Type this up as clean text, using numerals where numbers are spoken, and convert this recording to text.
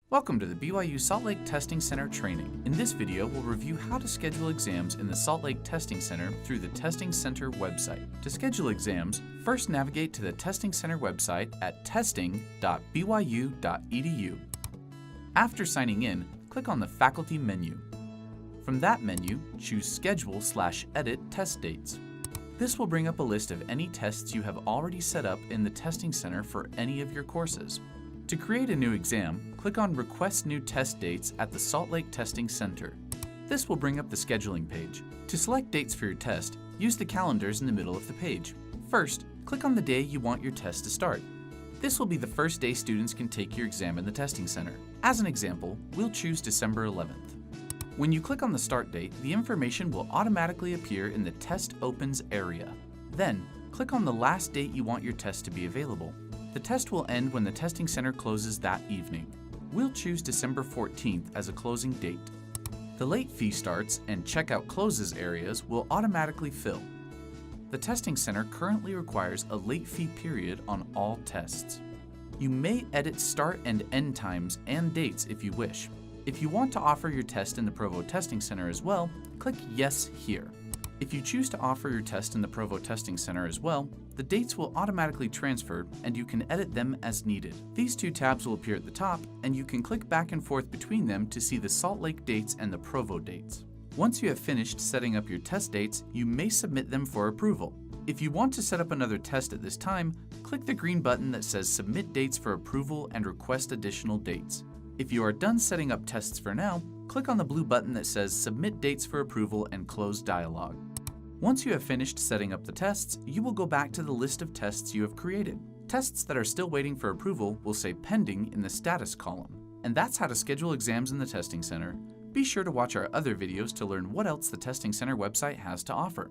Welcome to the BYU Salt Lake Testing Center training. In this video, we'll review how to schedule exams in the Salt Lake Testing Center through the Testing Center website. To schedule exams, first navigate to the Testing Center website at testing.byu.edu. After signing in, click on the Faculty menu. From that menu, choose Schedule/Edit Test Dates. This will bring up a list of any tests you have already set up in the Testing Center for any of your courses. To create a new exam, click on Request New Test Dates at the Salt Lake Testing Center. This will bring up the scheduling page. To select dates for your test, use the calendars in the middle of the page. First, click on the day you want your test to start. This will be the first day students can take your exam in the Testing Center. As an example, we'll choose December 11th. When you click on the start date, the information will automatically appear in the Test Opens area. Then, click on the last date you want your test to be available. The test will end when the Testing Center closes that evening. We'll choose December 14th as a closing date. The late fee starts and checkout closes areas will automatically fill. The Testing Center currently requires a late fee period on all tests. You may edit start and end times and dates if you wish. If you want to offer your test in the Provo Testing Center as well, click Yes here. If you choose to offer your test in the Provo Testing Center as well, the dates will automatically transfer and you can edit them as needed. These two tabs will appear at the top and you can click back and forth between them to see the Salt Lake dates and the Provo dates. Once you have finished setting up your test dates, you may submit them for approval. If you want to set up another test at this time, click the green button that says Submit Dates for Approval and request additional dates. If you are done setting up tests for now, click on the blue button that says Submit Dates for Approval and close dialog. Once you have finished setting up the tests, you will go back to the list of tests you have created. Tests that are still waiting for approval will say Pending in the status column. And that's how to schedule exams in the Testing Center. Be sure to watch our other videos to learn what else the Testing Center website has to offer.